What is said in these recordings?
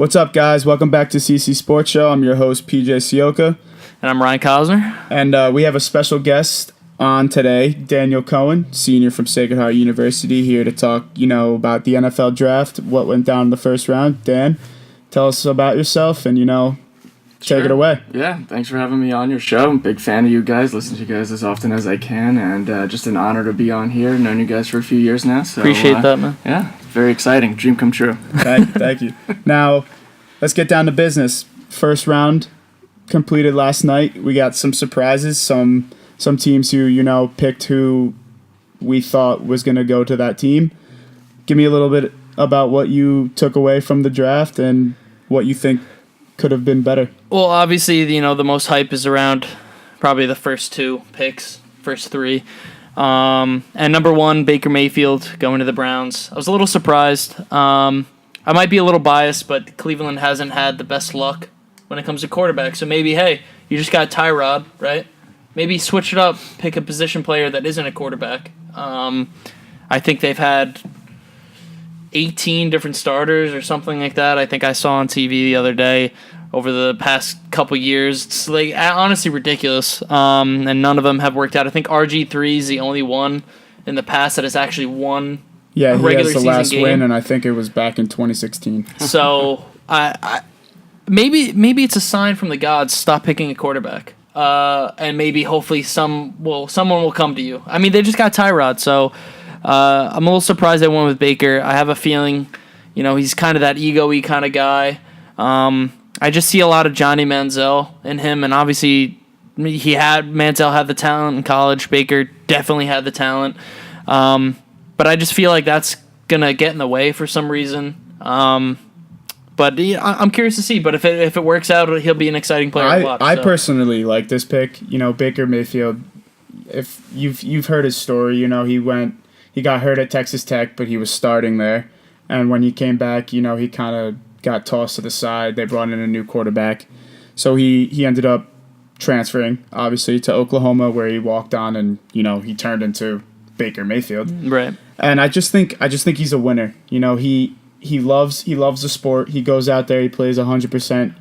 What's up, guys? Welcome back to CC Sports Show. I'm your host, PJ Sioka. And I'm Ryan Cosner. And we have a special guest on today, Daniel Cohen, senior from Sacred Heart University, here to talk, about the NFL draft, what went down in the first round. Dan, tell us about yourself and, take it away. Yeah, thanks for having me on your show. I'm a big fan of you guys. Listen to you guys as often as I can, and just an honor to be on here. Known you guys for a few years now. So, Appreciate that, man. Yeah, very exciting. Dream come true. Thank you. Now, let's get down to business. First round completed last night. We got some surprises, some teams who, picked who we thought was going to go to that team. Give me a little bit about what you took away from the draft and what you think could have been better. Well, obviously, the most hype is around probably the first two picks, first three. And number one, Baker Mayfield going to the Browns. I was a little surprised. I might be a little biased, but Cleveland hasn't had the best luck when it comes to quarterback. So maybe, hey, you just got Tyrod, right? Maybe switch it up, pick a position player that isn't a quarterback. I think they've had 18 different starters or something like that. I think I saw on TV the other day over the past couple years. It's honestly ridiculous, and none of them have worked out. I think RG3 is the only one in the past that has actually won a regular season game. Yeah, he has the last win, and I think it was back in 2016. So maybe it's a sign from the gods. Stop picking a quarterback, and maybe hopefully someone will come to you. I mean, they just got Tyrod, so. I'm a little surprised they went with Baker. I have a feeling, he's kind of that ego-y kind of guy. I just see a lot of Johnny Manziel in him, and obviously Manziel had the talent in college. Baker definitely had the talent. But I just feel like that's going to get in the way for some reason. But I'm curious to see. But if it works out, he'll be an exciting player to watch. I personally like this pick. Baker Mayfield, if you've heard his story, he got hurt at Texas Tech, but he was starting there. And when he came back, he kind of got tossed to the side. They brought in a new quarterback. So he ended up transferring, obviously, to Oklahoma, where he walked on and, he turned into Baker Mayfield. Right. And I just think he's a winner. He loves the sport. He goes out there, he plays 100%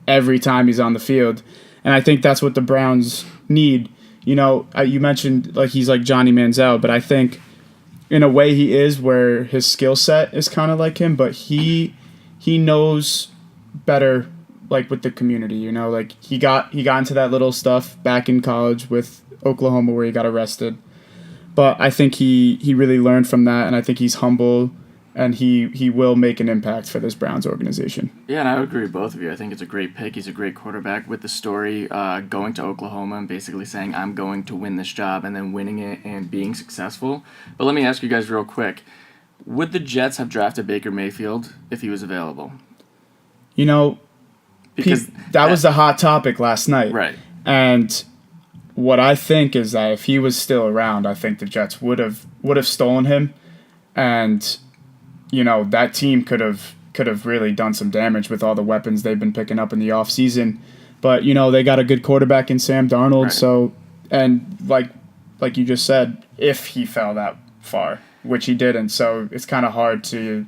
every time he's on the field. And I think that's what the Browns need. You mentioned he's like Johnny Manziel, but I think in a way he is, where his skill set is kind of like him, but he knows better, with the community, he got into that little stuff back in college with Oklahoma where he got arrested, but I think he really learned from that, and I think he's humble, and he will make an impact for this Browns organization. Yeah, and I would agree with both of you. I think it's a great pick. He's a great quarterback with the story going to Oklahoma and basically saying, I'm going to win this job, and then winning it and being successful. But let me ask you guys real quick. Would the Jets have drafted Baker Mayfield if he was available? Because that was the hot topic last night. Right. And what I think is that if he was still around, I think the Jets would have stolen him, and that team could have really done some damage with all the weapons they've been picking up in the offseason. But, they got a good quarterback in Sam Darnold. Right. So, and like you just said, if he fell that far, which he didn't. So it's kind of hard to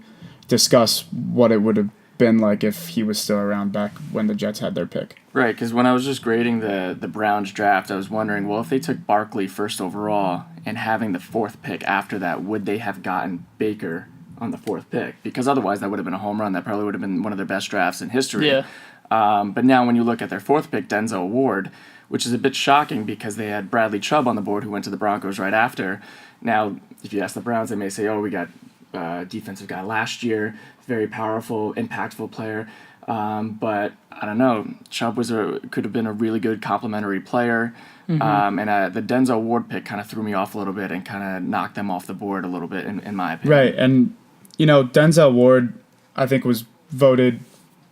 discuss what it would have been like if he was still around back when the Jets had their pick. Right, because when I was just grading the Browns draft, I was wondering, well, if they took Barkley first overall and having the fourth pick after that, would they have gotten Baker on the fourth pick? Because otherwise that would have been a home run. That probably would have been one of their best drafts in history. Yeah. But now when you look at their fourth pick, Denzel Ward, which is a bit shocking because they had Bradley Chubb on the board who went to the Broncos right after. Now, if you ask the Browns, they may say, we got a defensive guy last year, very powerful, impactful player. But I don't know. Chubb could have been a really good complementary player. Mm-hmm. And the Denzel Ward pick kind of threw me off a little bit and kind of knocked them off the board a little bit, in my opinion. Right, and, Denzel Ward, I think, was voted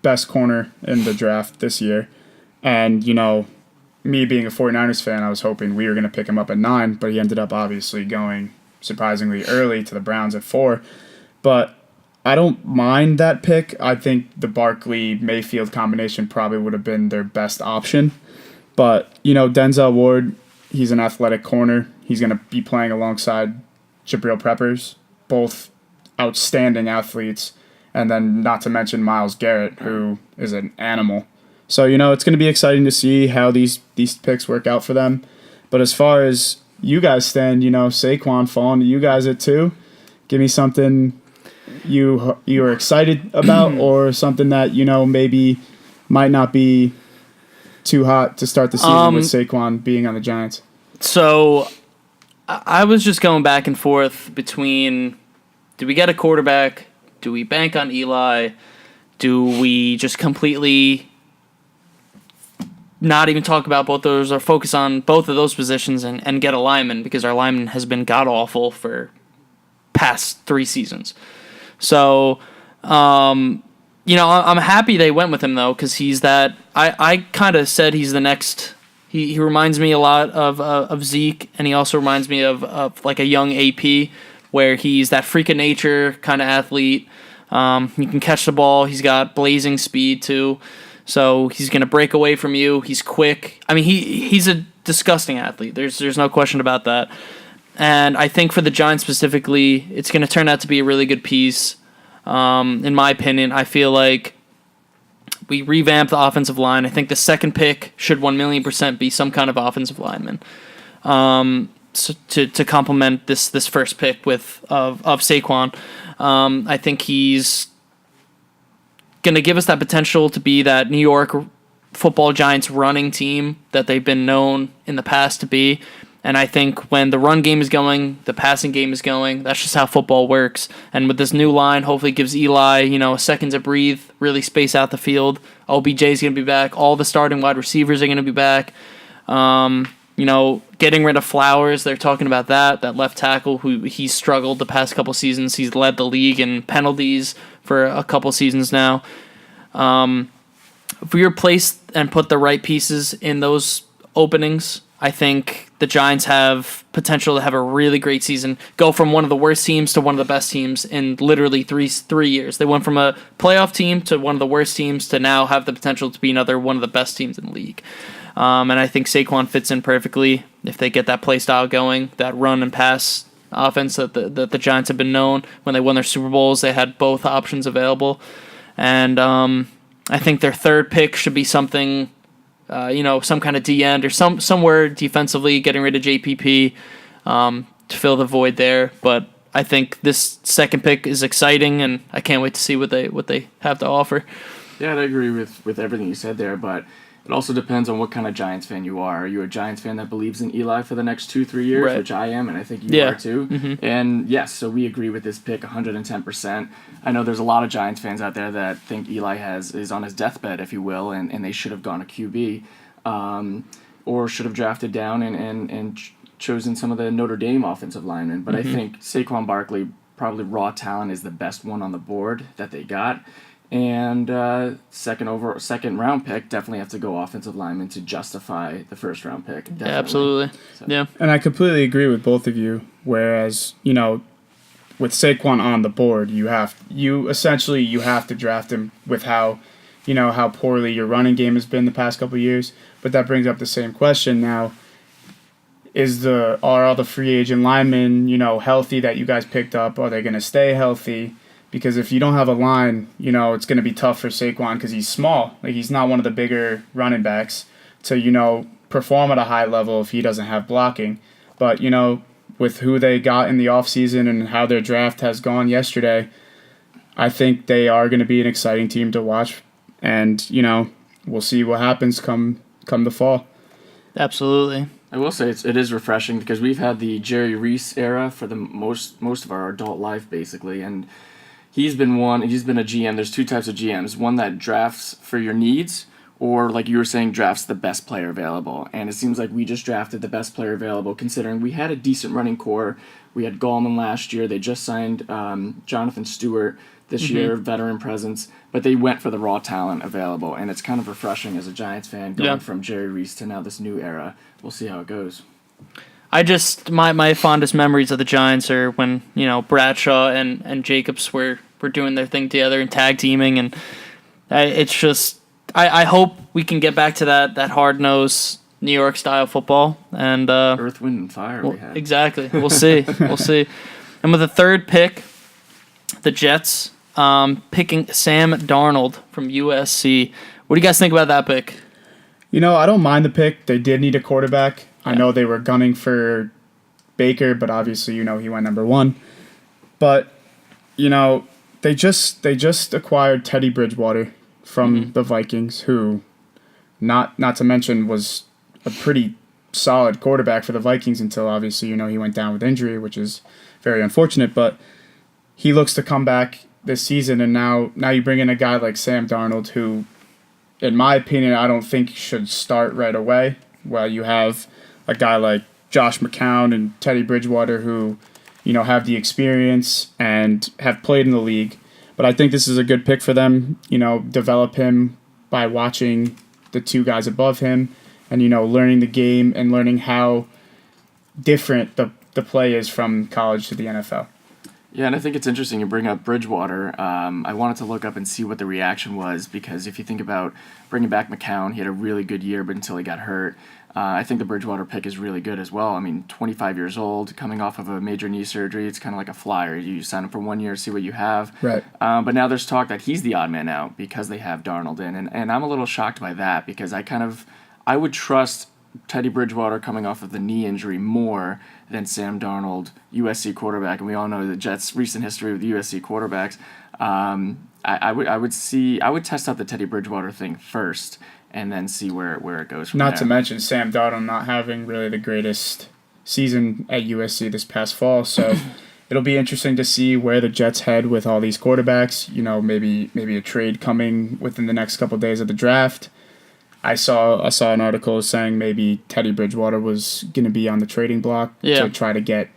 best corner in the draft this year. And, me being a 49ers fan, I was hoping we were going to pick him up at 9, but he ended up obviously going surprisingly early to the Browns at 4. But I don't mind that pick. I think the Barkley-Mayfield combination probably would have been their best option. But, Denzel Ward, he's an athletic corner. He's going to be playing alongside Jabril Peppers, both outstanding athletes. And then not to mention Myles Garrett, who is an animal. So, it's going to be exciting to see how these picks work out for them. But as far as you guys stand, Saquon falling to you guys at 2. Give me something you are excited about or something that, maybe might not be too hot to start the season with Saquon being on the Giants. So I was just going back and forth between, do we get a quarterback? Do we bank on Eli? Do we just completely not even talk about both those or focus on both of those positions and get a lineman, because our lineman has been god-awful for past 3 seasons. So, I'm happy they went with him, though, because he's that... I kind of said he's the next... He reminds me a lot of Zeke, and he also reminds me of like a young AP, where he's that freak of nature kind of athlete. He can catch the ball. He's got blazing speed, too. So he's going to break away from you. He's quick. I mean, he's a disgusting athlete. There's no question about that. And I think for the Giants specifically, it's going to turn out to be a really good piece. In my opinion, I feel like we revamped the offensive line. I think the second pick should 1,000,000% be some kind of offensive lineman. So to complement this first pick of Saquon. I think he's going to give us that potential to be that New York Football Giants running team that they've been known in the past to be. And I think when the run game is going, the passing game is going. That's just how football works. And with this new line, hopefully it gives Eli, a second to breathe, really space out the field. OBJ is going to be back. All the starting wide receivers are going to be back. Getting rid of Flowers, they're talking about that left tackle who he's struggled the past couple seasons. He's led the league in penalties for a couple seasons now. If we replace and put the right pieces in those openings, I think the Giants have potential to have a really great season, go from one of the worst teams to one of the best teams in literally three years. They went from a playoff team to one of the worst teams to now have the potential to be another one of the best teams in the league. And I think Saquon fits in perfectly if they get that play style going, that run and pass offense that the Giants have been known. When they won their Super Bowls, they had both options available. And I think their third pick should be something, some kind of D-end or somewhere defensively, getting rid of JPP to fill the void there. But I think this second pick is exciting, and I can't wait to see what they have to offer. Yeah, I agree with everything you said there, but it also depends on what kind of Giants fan you are. Are you a Giants fan that believes in Eli for the next 2-3 years, right, which I am, and I think you are too? Mm-hmm. And yes, so we agree with this pick 110%. I know there's a lot of Giants fans out there that think Eli is on his deathbed, if you will, and they should have gone a QB, or should have drafted down and chosen some of the Notre Dame offensive linemen. But I think Saquon Barkley, probably raw talent, is the best one on the board that they got. And second round pick, definitely have to go offensive lineman to justify the first round pick. Definitely. Yeah, absolutely. So. Yeah. And I completely agree with both of you. Whereas, with Saquon on the board, you have to draft him with how poorly your running game has been the past couple of years. But that brings up the same question now. Are all the free agent linemen, healthy that you guys picked up? Are they going to stay healthy? Because if you don't have a line, it's going to be tough for Saquon because he's small. Like, he's not one of the bigger running backs to, perform at a high level if he doesn't have blocking. But, with who they got in the offseason and how their draft has gone yesterday, I think they are going to be an exciting team to watch. And, we'll see what happens come the fall. Absolutely. I will say it is refreshing because we've had the Jerry Reese era for the most of our adult life, basically, and he's been a GM. There's two types of GMs. One that drafts for your needs, or like you were saying, drafts the best player available. And it seems like we just drafted the best player available, considering we had a decent running core. We had Gallman last year. They just signed Jonathan Stewart this year, veteran presence. But they went for the raw talent available. And it's kind of refreshing as a Giants fan going from Jerry Reese to now this new era. We'll see how it goes. My fondest memories of the Giants are when, Bradshaw and Jacobs were doing their thing together and tag teaming, and it's just I hope we can get back to that hard-nosed New York style football, and Earth, Wind, and Fire we had. Exactly. We'll see. We'll see. And with the third pick, the Jets, picking Sam Darnold from USC. What do you guys think about that pick? You know, I don't mind the pick. They did need a quarterback. Yeah. I know they were gunning for Baker, but obviously, you know, he went number 1. But, you know, they just acquired Teddy Bridgewater from the Vikings, who, not to mention, was a pretty solid quarterback for the Vikings until, obviously, you know, he went down with injury, which is very unfortunate. But he looks to come back this season, and now you bring in a guy like Sam Darnold, who, in my opinion, I don't think should start right away, while you have a guy like Josh McCown and Teddy Bridgewater who, you know, have the experience and have played in the league. But I think this is a good pick for them, you know, develop him by watching the 2 guys above him and, you know, learning the game and learning how different the play is from college to the NFL. Yeah, and I think it's interesting you bring up Bridgewater. I wanted to look up and see what the reaction was, because if you think about bringing back McCown, he had a really good year, but until he got hurt. I think the Bridgewater pick is really good as well. I mean, 25 years old, coming off of a major knee surgery, it's kind of like a flyer. You sign up for 1 year, see what you have. Right. But now there's talk that he's the odd man out because they have Darnold in, and I'm a little shocked by that, because I would trust Teddy Bridgewater coming off of the knee injury more than Sam Darnold, USC quarterback, and we all know the Jets' recent history with USC quarterbacks. I would test out the Teddy Bridgewater thing first, and then see where it goes from there. Not to mention Sam Darnold not having really the greatest season at USC this past fall, so it'll be interesting to see where the Jets head with all these quarterbacks. You know, maybe a trade coming within the next couple of days of the draft. I saw an article saying maybe Teddy Bridgewater was going to be on the trading block to try to get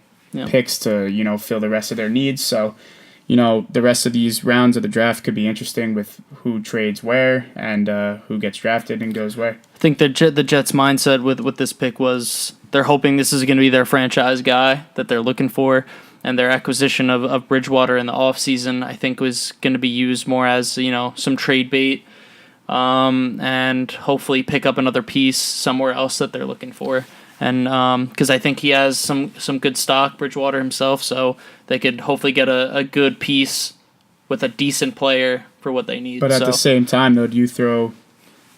picks to, you know, fill the rest of their needs. So, you know, the rest of these rounds of the draft could be interesting with who trades where and who gets drafted and goes where. I think the Jets' mindset with this pick was they're hoping this is going to be their franchise guy that they're looking for, and their acquisition of Bridgewater in the offseason, I think, was going to be used more as, you know, some trade bait. And hopefully pick up another piece somewhere else that they're looking for. And because I think he has some good stock, Bridgewater himself, so they could hopefully get a good piece with a decent player for what they need. But at the same time, though, do you throw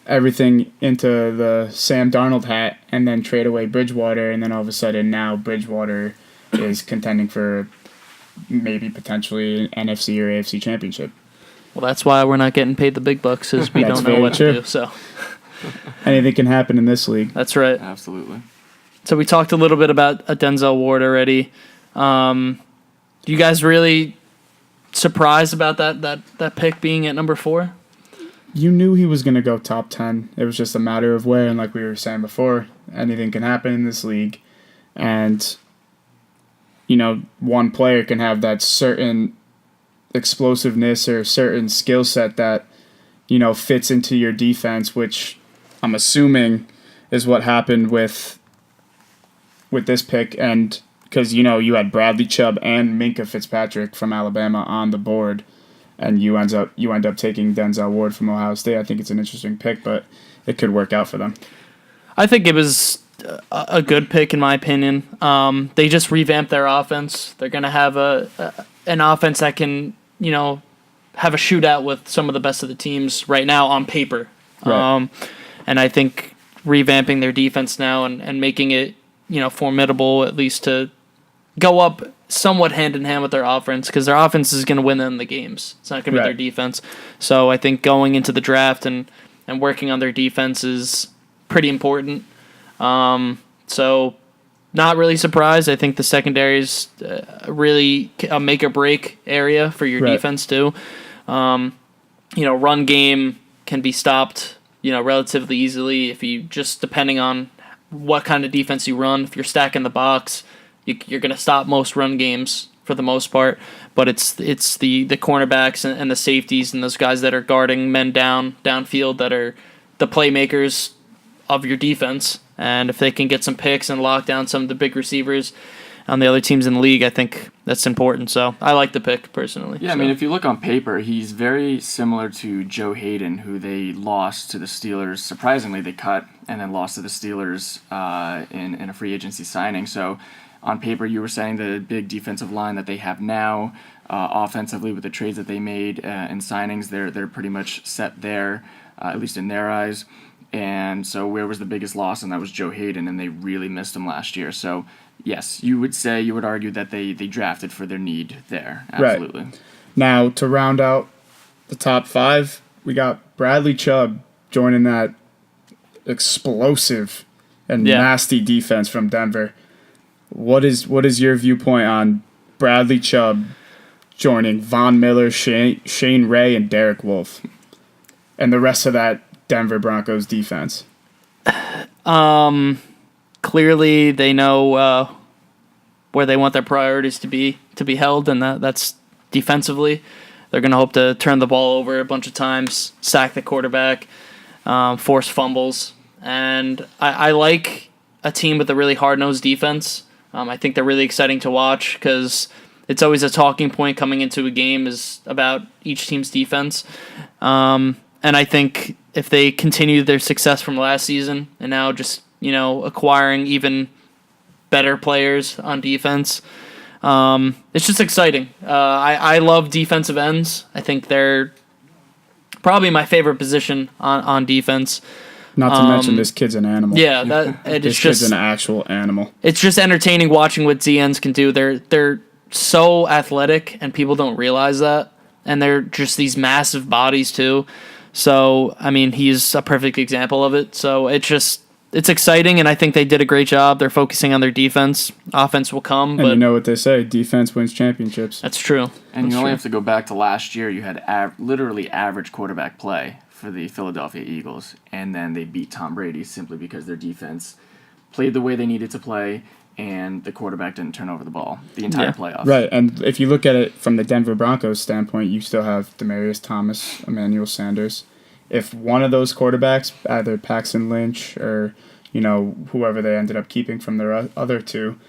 everything into the Sam Darnold hat and then trade away Bridgewater, and then all of a sudden now Bridgewater is contending for maybe potentially an NFC or AFC championship? Well, that's why we're not getting paid the big bucks, because we don't know what to do. So anything can happen in this league. That's right. Absolutely. So we talked a little bit about Denzel Ward already. You guys really surprised about that pick being at number 4? You knew he was going to go top 10. It was just a matter of where, and like we were saying before, anything can happen in this league. And, you know, one player can have that certain explosiveness or certain skill set that, you know, fits into your defense, which I'm assuming is what happened with this pick. And because, you know, you had Bradley Chubb and Minkah Fitzpatrick from Alabama on the board, and you end up taking Denzel Ward from Ohio State. I think it's an interesting pick, but it could work out for them. I think it was a good pick in my opinion. They just revamped their offense. They're going to have an offense that can, you know, have a shootout with some of the best of the teams right now on paper. Right. And I think revamping their defense now and making it, you know, formidable, at least to go up somewhat hand in hand with their offense, because their offense is going to win them the games. It's not going to be their defense. So I think going into the draft and working on their defense is pretty important. So not really surprised. I think the secondary is really a make or break area for your defense too. You know, run game can be stopped, you know, relatively easily if you just, depending on what kind of defense you run. If you're stacking the box, you're going to stop most run games for the most part. But it's the cornerbacks and the safeties and those guys that are guarding men downfield that are the playmakers of your defense. And if they can get some picks and lock down some of the big receivers on the other teams in the league, I think that's important. So I like the pick personally. Yeah, I mean, if you look on paper, he's very similar to Joe Hayden, who they lost to the Steelers. Surprisingly, they cut and then lost to the Steelers in a free agency signing. So on paper, you were saying the big defensive line that they have now, Offensively, with the trades that they made and signings, they're pretty much set there, at least in their eyes. And so where was the biggest loss? And that was Joe Hayden, and they really missed him last year. So, yes, you would argue that they drafted for their need there. Absolutely. Right. Now, to round out the top 5, we got Bradley Chubb joining that explosive and nasty defense from Denver. What is your viewpoint on Bradley Chubb joining Von Miller, Shane Ray, and Derek Wolfe, and the rest of that Denver Broncos defense? Clearly, they know where they want their priorities to be held, and that's defensively. They're going to hope to turn the ball over a bunch of times, sack the quarterback, force fumbles, and I like a team with a really hard-nosed defense. I think they're really exciting to watch because it's always a talking point coming into a game is about each team's defense. And I think if they continue their success from last season and now just, acquiring even better players on defense, it's just exciting. I love defensive ends. I think they're probably my favorite position on defense. Not to mention this kid's an animal. Yeah, this kid's an actual animal. It's just entertaining watching what DNs can do. They're so athletic, and people don't realize that. And they're just these massive bodies too. So I mean, he's a perfect example of it. So it's exciting, and I think they did a great job. They're focusing on their defense. Offense will come, And but you know what they say: defense wins championships. that's true. And you only have to go back to last year. You had literally average quarterback play for the Philadelphia Eagles, and then they beat Tom Brady simply because their defense played the way they needed to play, and the quarterback didn't turn over the ball the entire playoffs. Right, and if you look at it from the Denver Broncos standpoint, you still have Demaryius Thomas, Emmanuel Sanders. If one of those quarterbacks, either Paxton Lynch or whoever they ended up keeping from their other two,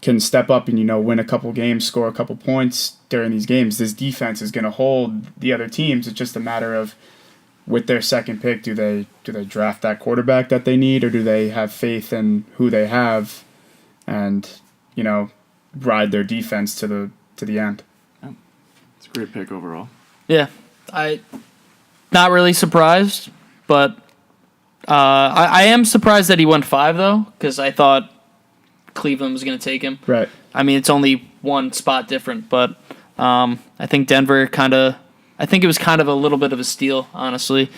can step up and win a couple games, score a couple points during these games, this defense is going to hold the other teams. It's just a matter of, with their second pick, do they draft that quarterback that they need, or do they have faith in who they have, and ride their defense to the end? Yeah. It's a great pick overall. Yeah, I not really surprised, but I am surprised that he went 5 though, because I thought Cleveland was going to take him. Right. I mean, it's only one spot different, but I think Denver I think it was kind of a little bit of a steal, honestly.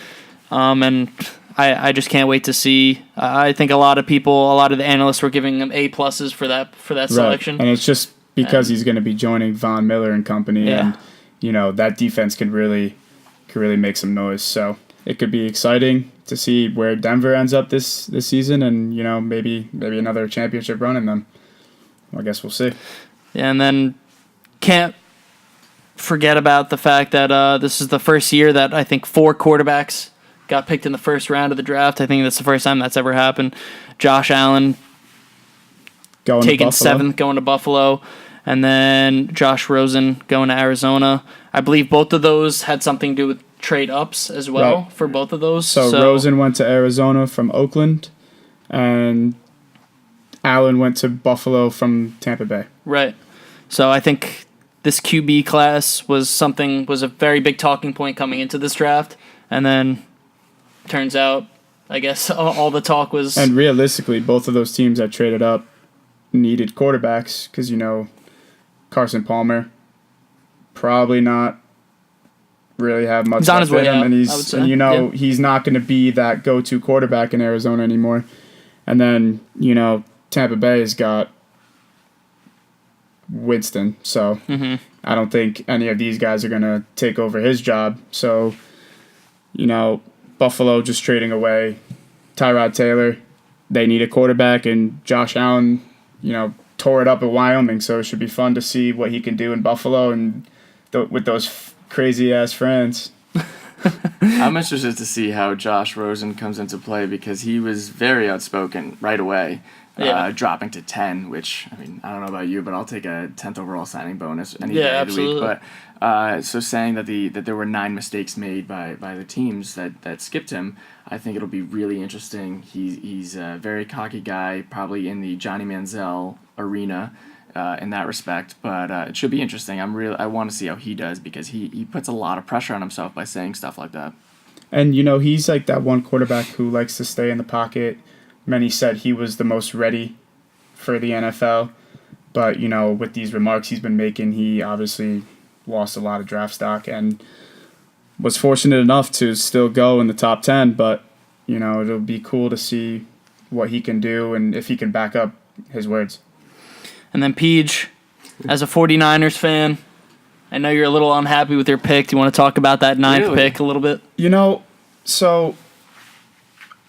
And I just can't wait to see. I think a lot of the analysts were giving him A+ for that selection. And it's just because he's going to be joining Von Miller and company, and that defense could really make some noise. So it could be exciting to see where Denver ends up this season, and maybe another championship run in them. I guess we'll see. Yeah, and then can't forget about the fact that this is the first year that I think 4 quarterbacks got picked in the first round of the draft. I think that's the first time that's ever happened. Josh Allen taken 7th, going to Buffalo, and then Josh Rosen going to Arizona. I believe both of those had something to do with trade ups as well for both of those. So Rosen went to Arizona from Oakland, and Allen went to Buffalo from Tampa Bay. Right. So I think this QB class was a very big talking point coming into this draft, and then turns out, I guess, all the talk was... And realistically, both of those teams that traded up needed quarterbacks because, Carson Palmer probably not really have much left in him, and he's not going to be that go-to quarterback in Arizona anymore. And then, Tampa Bay's got Winston, so I don't think any of these guys are going to take over his job. So, Buffalo just trading away Tyrod Taylor. They need a quarterback, and Josh Allen, tore it up at Wyoming, so it should be fun to see what he can do in Buffalo and with those crazy-ass friends. I'm interested to see how Josh Rosen comes into play because he was very outspoken right away, dropping to 10, which, I mean, I don't know about you, but I'll take a 10th overall signing bonus any day of the week. But so saying that there were 9 mistakes made by the teams that skipped him, I think it'll be really interesting. He's a very cocky guy, probably in the Johnny Manziel arena, in that respect. But it should be interesting. I want to see how he does because he puts a lot of pressure on himself by saying stuff like that. And, he's like that one quarterback who likes to stay in the pocket. Many said he was the most ready for the NFL. But, with these remarks he's been making, he obviously lost a lot of draft stock and was fortunate enough to still go in the top 10. But, it'll be cool to see what he can do and if he can back up his words. And then Peach, as a 49ers fan, I know you're a little unhappy with your pick. Do you want to talk about that ninth pick a little bit? So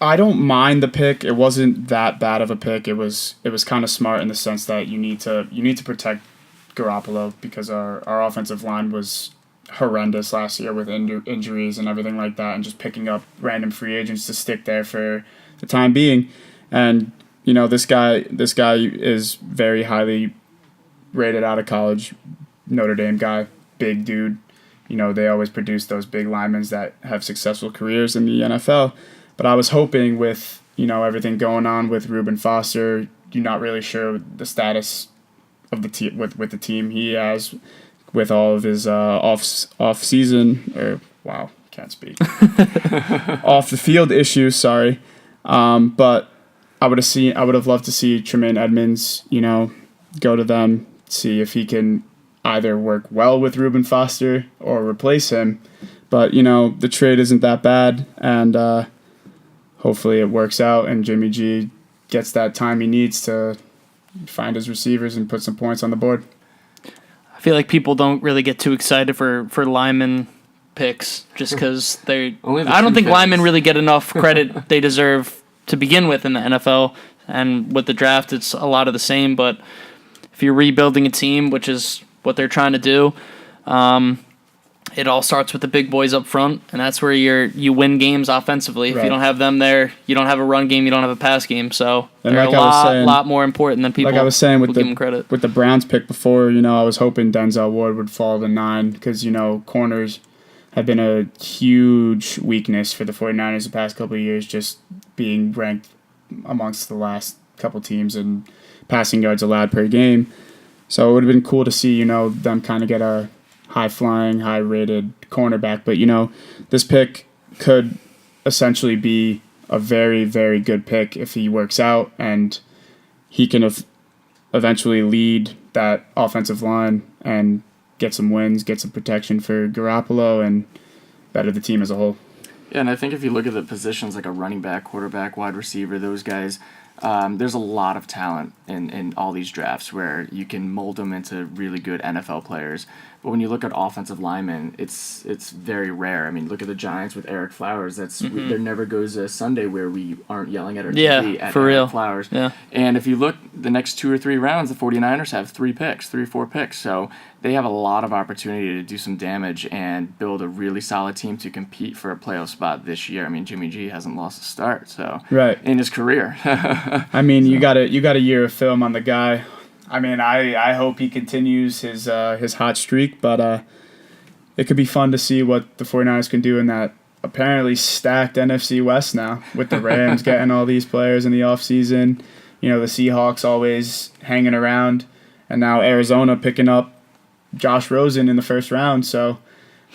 I don't mind the pick. It wasn't that bad of a pick. It was kind of smart in the sense that you need to protect Garoppolo because our offensive line was horrendous last year with injuries and everything like that, and just picking up random free agents to stick there for the time being. And this guy is very highly rated out of college, Notre Dame guy, big dude. They always produce those big linemen that have successful careers in the NFL. But I was hoping with, everything going on with Reuben Foster, you're not really sure the status of the team with the team he has with all of his off season can't speak off the field issues. Sorry, but I would have loved to see Tremaine Edmonds, go to them, see if he can either work well with Reuben Foster or replace him. But, the trade isn't that bad, and hopefully it works out and Jimmy G gets that time he needs to find his receivers and put some points on the board. I feel like people don't really get too excited for lineman picks just because I don't think linemen really get enough credit they deserve to begin with in the NFL. And with the draft, it's a lot of the same. But if you're rebuilding a team, which is what they're trying to do, it all starts with the big boys up front, and that's where you win games offensively. If you don't have them there, you don't have a run game, you don't have a pass game. So they're a lot more important than people. Like I was saying with give them credit. With the Browns pick before, I was hoping Denzel Ward would fall to 9 because corners have been a huge weakness for the 49ers the past couple of years, just being ranked amongst the last couple teams in passing yards allowed per game. So it would have been cool to see, them kind of get a high-flying, high-rated cornerback. But, this pick could essentially be a very, very good pick if he works out and he can eventually lead that offensive line and get some wins, get some protection for Garoppolo, and better the team as a whole. Yeah, and I think if you look at the positions like a running back, quarterback, wide receiver, those guys, there's a lot of talent in all these drafts where you can mold them into really good NFL players. But when you look at offensive linemen, it's very rare. I mean, look at the Giants with Eric Flowers. There never goes a Sunday where we aren't yelling at our TV at for Eric real. Flowers. Yeah. And if you look the next 2 or 3 rounds, the 49ers have 3 or 4 picks. So they have a lot of opportunity to do some damage and build a really solid team to compete for a playoff spot this year. I mean, Jimmy G hasn't lost a start in his career. I mean, you got a year of film on the guy. I mean, I hope he continues his hot streak, but it could be fun to see what the 49ers can do in that apparently stacked NFC West now with the Rams getting all these players in the offseason. The Seahawks always hanging around, and now Arizona picking up Josh Rosen in the first round. So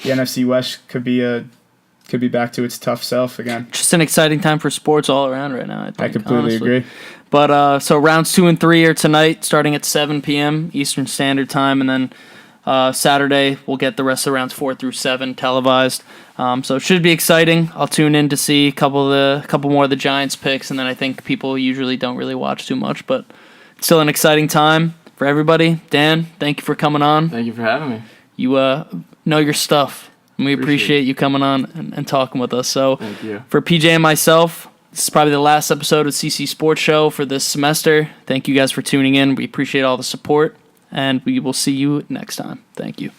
the NFC West could be back to its tough self again. Just an exciting time for sports all around right now, I think. I completely agree. But so rounds 2 and 3 are tonight, starting at 7 p.m. Eastern Standard Time, and then Saturday we'll get the rest of rounds 4 through 7 televised. So it should be exciting. I'll tune in to see a couple more of the Giants picks, and then I think people usually don't really watch too much, but it's still an exciting time for everybody. Dan, thank you for coming on. Thank you for having me. You know your stuff, and we appreciate you coming on and talking with us. So thank you. For PJ and myself, this is probably the last episode of CC Sports Show for this semester. Thank you guys for tuning in. We appreciate all the support, and we will see you next time. Thank you.